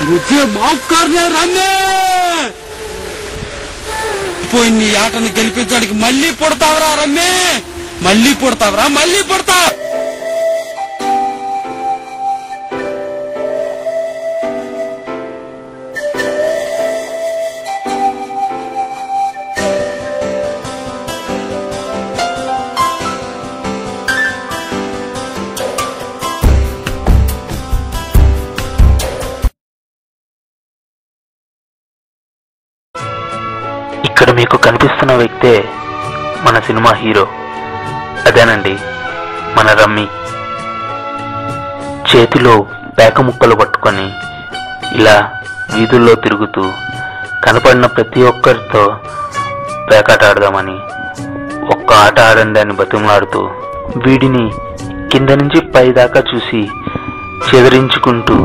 मुझे माफ करने रम्मे పోయి ఆటను గెలిపించడానికి మళ్ళీ పుడతావరా రమ్మే మళ్ళీ పుడతావరా మళ్ళీ పుడతావు ఇక్కడ మీకు కనిపిస్తున్న వ్యక్తే మన సినిమా హీరో. అదేనండి మన రమ్మి. చేతిలో పేక ముక్కలు పట్టుకొని ఇలా వీధుల్లో తిరుగుతూ కనపడిన ప్రతి ఒక్కరితో పేకాట ఆడదామని ఒక్క ఆట ఆడండి అని బతిమలాడుతూ వీడిని కింద నుంచి పై దాకా చూసి చెదిరించుకుంటూ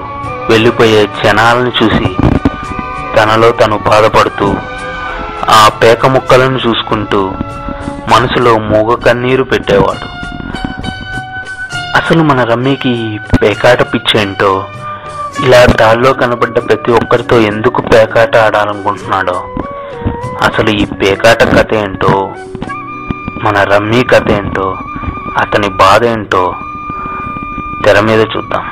వెళ్ళిపోయే జనాలను చూసి తనలో తను బాధపడుతూ ఆ పేక ముక్కలను చూసుకుంటూ మనసులో మూగ కన్నీరు పెట్టేవాడు. అసలు మన రమ్మికి పేకాట పిచ్చేంటో, ఇలా దారిలో కనబడ్డ ప్రతి ఒక్కరితో ఎందుకు పేకాట ఆడాలనుకుంటున్నాడో, అసలు ఈ పేకాట కథ ఏంటో, మన రమ్మి కథ ఏంటో, అతని బాధ ఏంటో తెర మీద చూద్దాం.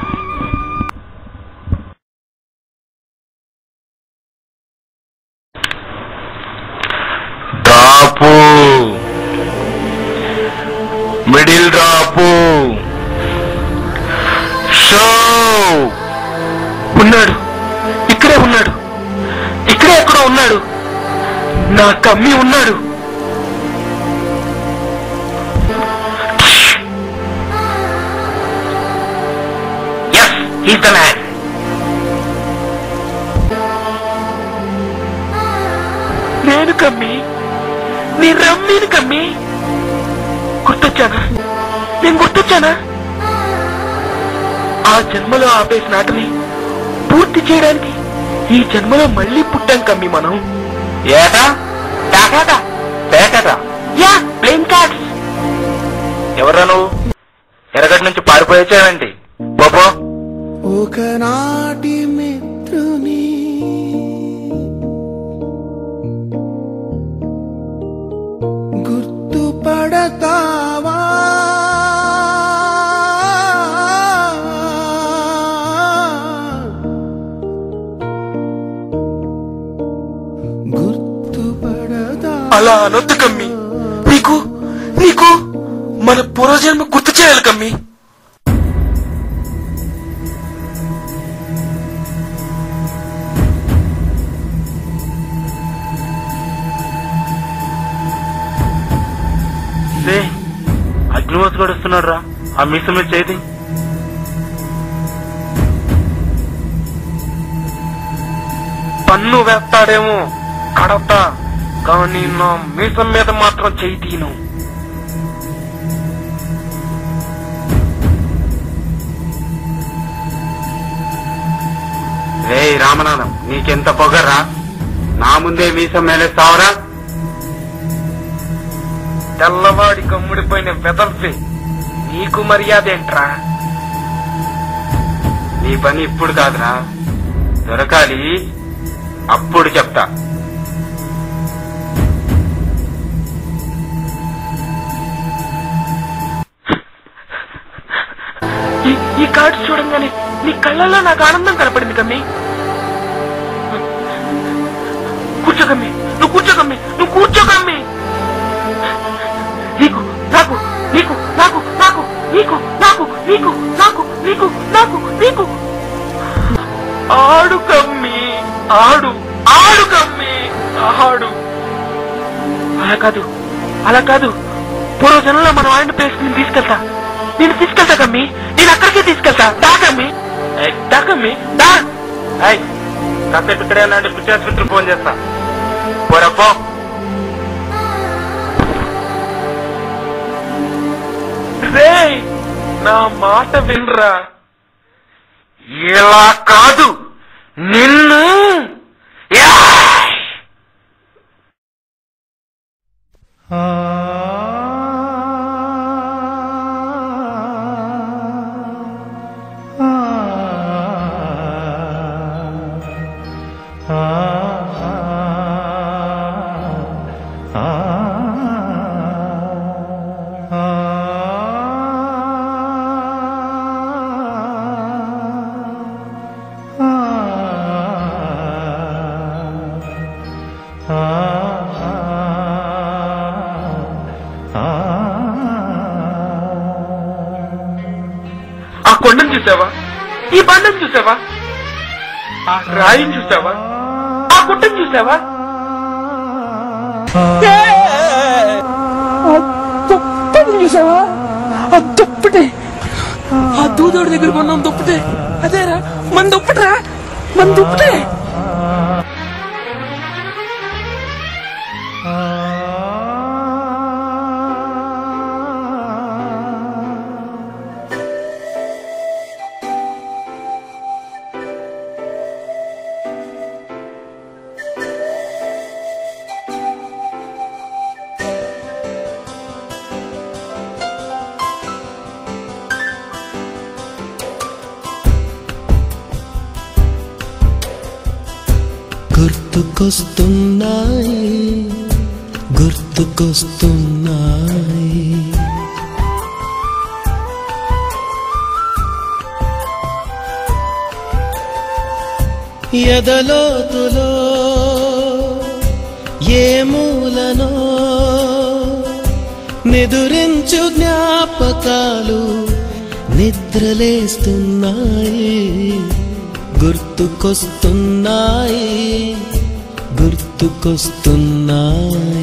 Drop, middle drop, show. ఉన్నాడు, ఇక్కడే ఉన్నాడు, ఇక్కడే ఎక్కడో ఉన్నాడు, నా కమ్మి ఉన్నాడు. Yes, he's the man. నేను కమ్మి, నీ రమ్మీని కమ్మి. గుర్తొచ్చానా? నేను గుర్తొచ్చానా? ఆ జన్మలో ఆపేసిన ఆటని పూర్తి చేయడానికి ఈ జన్మలో మళ్ళీ పుట్టాం కమ్మి మనం. ఏటా పేకాట, పేకాట, యా ప్లేయింగ్ కార్డ్స్. ఎవరా నువ్వు? ఎరగటి నుంచి పారిపోయొచ్చావేంటి? బాబో, ఒకనాటి మిత్రుని గుర్తుపడతావా? అలా అనొద్దు కమ్మి. నీకు నీకు మన పూర్వజన్మ గుర్తు చేయాలి కమ్మి. అగ్నివాసు గడుస్తున్నాడు రా, ఆ మీసం మీద చేతి. పన్ను వేస్తాడేమో కడత, కానీ నా మీసం మీద మాత్రం చేయి తీను. రే రామనాథం, నీకెంత పొగర్రా? నా ముందే మీసం మేలేస్తావరా? తెల్లవాడి కమ్ముడిపోయిన వెదల్సి, నీకు మర్యాదేంట్రా? నీ పని ఇప్పుడు కాదురా, దొరకాలి అప్పుడు చెప్తా. ఈ కార్డు చూడంగానే నీ కళ్ళల్లో నాకు ఆనందం కనపడింది కమ్మి. కూర్చో కమ్మి, నువ్వు కూర్చో కమ్మి, నువ్వు కూర్చో కమ్మి. నీకు నాకు నీకు నాకు నాకు నీకు నాకు నీకు నాకు నీకు నాకు నీకు. ఆడు కమ్మి, ఆడు ఆడు కమ్మి, ఆడు. అలా కాదు, అలా కాదు. పూర్వజనంలో మనం ఆయన ప్లేస్ నేను తీసుకెళ్తా, నేను తీసుకెళ్తా కమ్మి, నేను అక్కడికే తీసుకెళ్తా. దా కమ్మి, దా కమ్మి, దా. కాసేపు ఇక్కడే ఉన్నాడు, పిచ్చాసుపత్రి ఫోన్ చేస్తా. పోరప్పో. రే, నా మాట వినరా. ఇలా కాదు, నిన్ను. చూసావా? ఈ బండను చూసావా? ఆ రాయిని చూసావా? ఆ గుట్టను చూసావా? చూసావా? ఆ దుప్పటి, ఆ దూదోడి దగ్గర కొన్నాం దుప్పటి. అదేరా మన దుప్పటరా, మన దుప్పటే. గుర్తుకొస్తున్నాయి, గుర్తుకొస్తున్నాయి ఎదలోతులో ఏ మూలనో నిదురించు జ్ఞాపకాలు నిద్రలేస్తున్నాయి. గుర్తుకొస్తున్నాయి, గుర్తుకొస్తున్నాయి.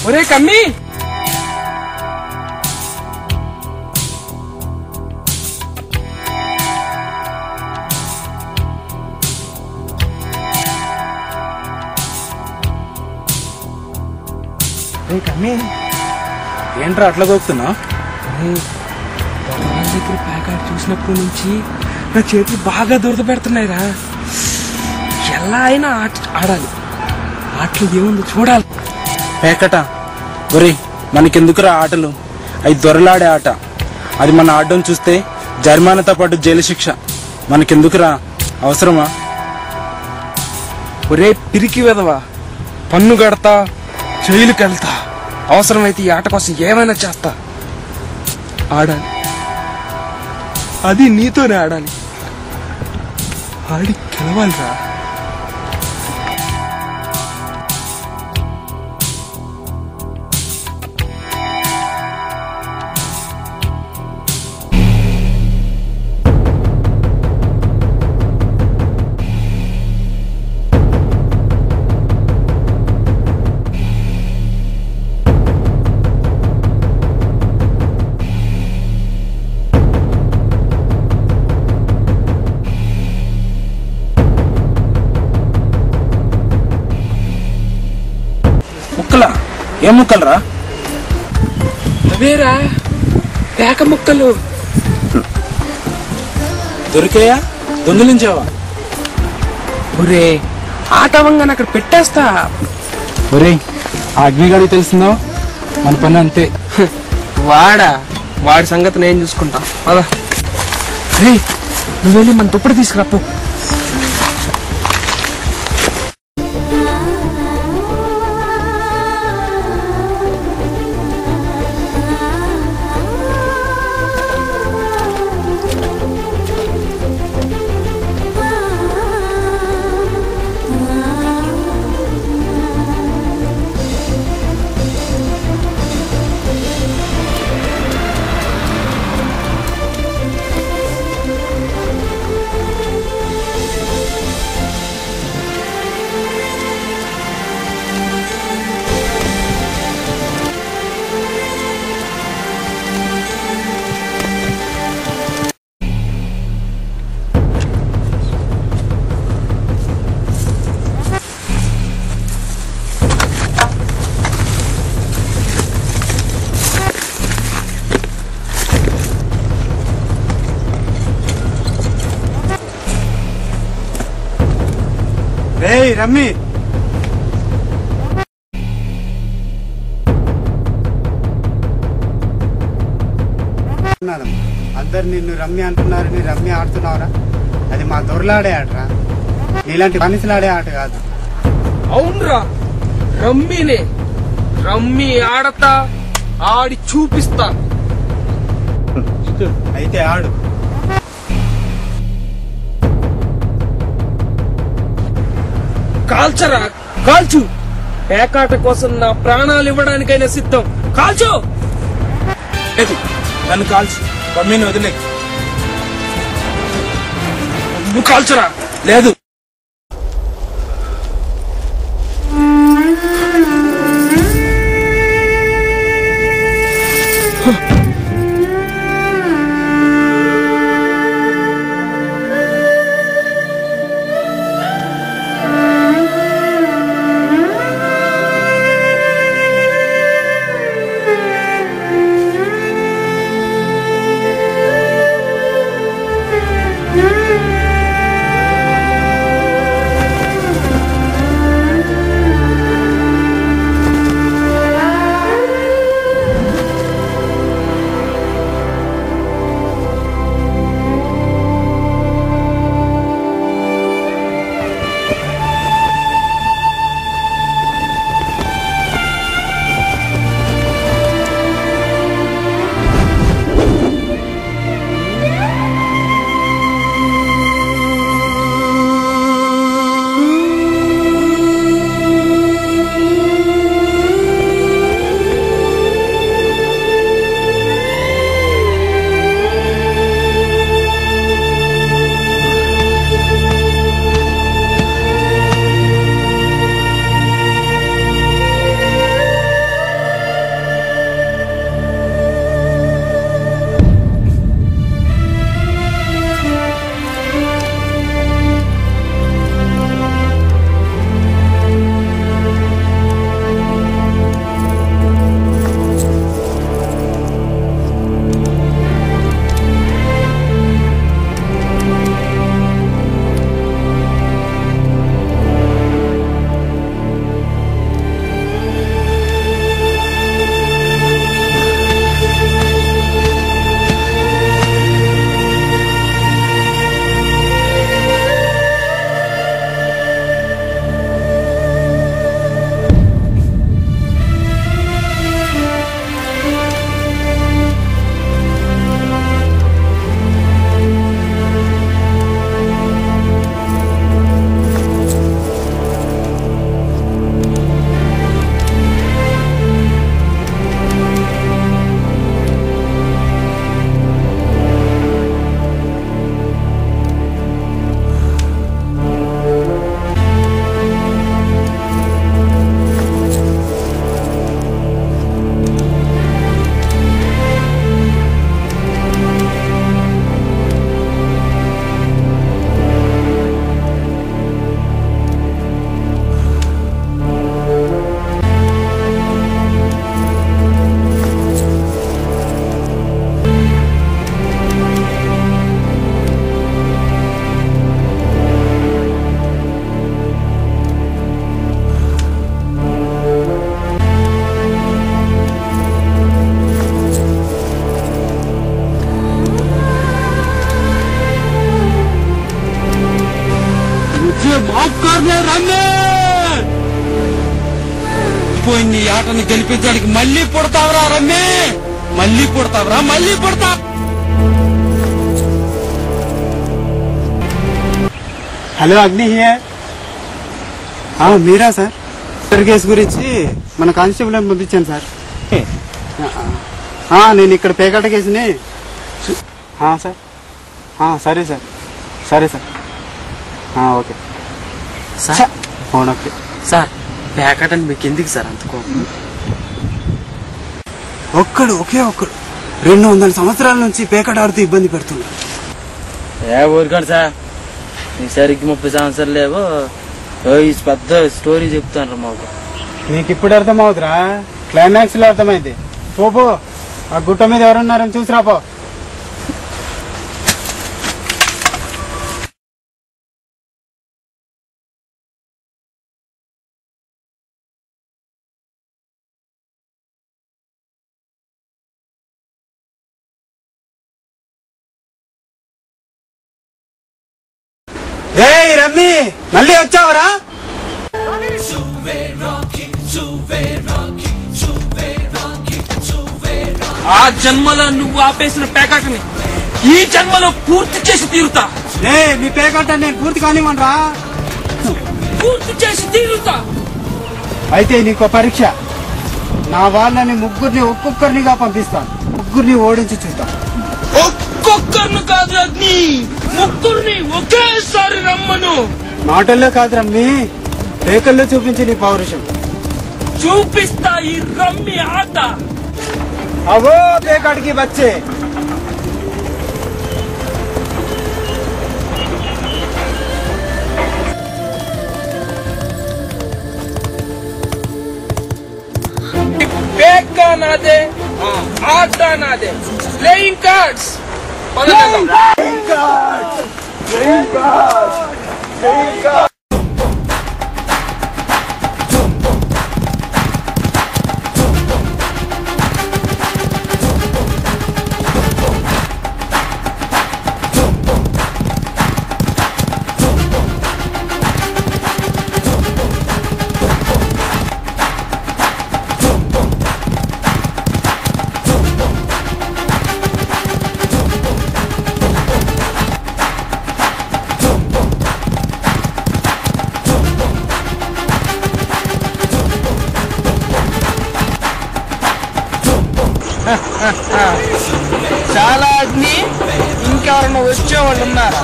ఒరే కమ్మి, ఏంట్రా అట్లా గోపుతున్నా? దగ్గర ప్యాకెట్ చూసినప్పటి నుంచి నా చేతులు బాగా దురద పెడుతున్నాయిరా. ఎలా అయినా ఆడాలి, ఆటలు ఏముందో చూడాలి. పేకట ఒరే, మనకెందుకురా ఆటలు? అవి దొరలాడే ఆట. అది మన ఆడడం చూస్తే జరిమానాతో పాటు జైలు శిక్ష. మనకెందుకురా, అవసరమా? ఒరే పిరికి వెదవా, పన్ను కడతా, జైలుకి వెళ్తా, అవసరమైతే ఈ ఆట కోసం ఏమైనా చేస్తా. ఆడాలి, అది నీతోనే ఆడాలి. ఆడి గెలవాలిరా. ముక్కలా? ఏం ముక్కలరా? అవేరా పేక ముక్కలు. దొరికాయా? దొంగిలించావా? ఒరే ఆట అవంగానే అక్కడ పెట్టేస్తా. ఒరే, ఆ అగ్నిగాడికి తెలిసిందో మన పని అంతే. వాడి సంగతి నేను చూసుకుంటా. అదా రే, నువ్వు వెళ్ళి మన దుప్పటి తీసుకురాపో. రమ్మి అందరు నిన్ను రమ్మి అంటున్నారు, నీ రమ్మి ఆడుతున్నావురా. అది మా దొరలాడే ఆటరా, నీలాంటి మనుషులాడే ఆట కాదు. అవునరా, రమ్మీనే. రమ్మీ ఆడతా, ఆడి చూపిస్తా. అయితే ఆడు. కాల్చరా, కాల్చు. పేకాట కోసం నా ప్రాణాలు ఇవ్వడానికైనా సిద్ధం. కాల్చు. నన్ను కాల్చు, రమ్మిని వదిలే. నువ్వు కాల్చరా. లేదు. పోయింది ఈ ఆటని గెలిపించడానికి మళ్ళీ పుడతావరా రమ్మే, మళ్ళీ పుడతావరా, మళ్ళీ పుడతా. హలో అగ్ని here. Meera sir? Sir case గురించి మన కానిస్టేబుల్ పంపించాను సార్. నేను ఇక్కడ పేకాట కేసుని సార్. సరే సార్, సరే sir, okay sir. Okay sir, పేకాటని మీకు ఎందుకు సార్ అంతకో? ఒకే ఒక్కడు 200 సంవత్సరాల నుంచి పేకాట ఆడుతూ ఇబ్బంది పెడుతున్నాడు. ఊరుకోండి సార్, ఈసారికి 30 సంవత్సరాలు లేవో ఈ పెద్ద స్టోరీ చెప్తాను మాకు. నీకు ఇప్పుడు అర్థమవుతురా, క్లైమాక్స్ లో అర్థమైంది. పో, ఆ గుట్ట మీద ఎవరున్నారని చూసిరాపో. ఏయ్ రమ్మి, మళ్ళీ వచ్చావరా? ఆ జన్మలో నువ్వు ఆపేసిన పేకాటని ఈ జన్మలో పూర్తి చేసి తీరుతా. మీ పేకాట నేను పూర్తి కానివ్వనరా. పూర్తి చేసి తీరుతా. అయితే నీకు పరీక్ష. నా వాళ్ళని ముగ్గురిని ఒక్కొక్కరినిగా పంపిస్తాను. ముగ్గురిని ఓడించి చూస్తాను. ఒక్కొక్కరిని కాదు అగ్ని, ముగ్గురిని ఒకేసారి రమ్మను. మాటల్లో కాదు రమ్మి, పేకల్లో చూపించి నీ పౌరుషం. చూపిస్తా ఈ రమ్మి ఆట. అవో పేకాటికి బచ్చే. పేక నాదే, ఆట నాదే. Playing cards. చాలా అగ్ని, ఇంకెవరన్నా వచ్చేవాళ్ళు ఉన్నారా?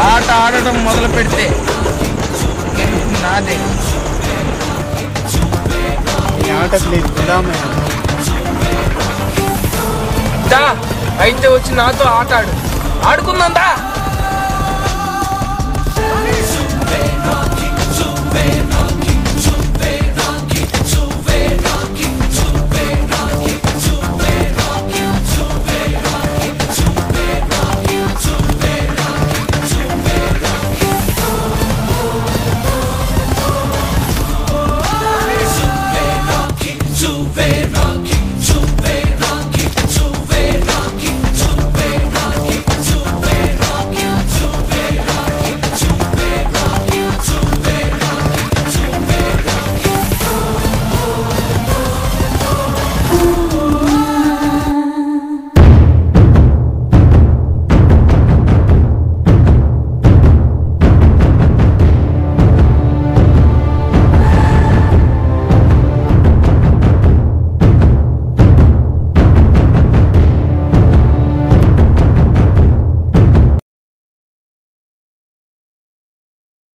ఆట ఆడటం మొదలు పెడితే నాదే. ఆటకు లేదు అయితే వచ్చి నాతో ఆట ఆడు. ఆడుకుందా? Juve Rocky.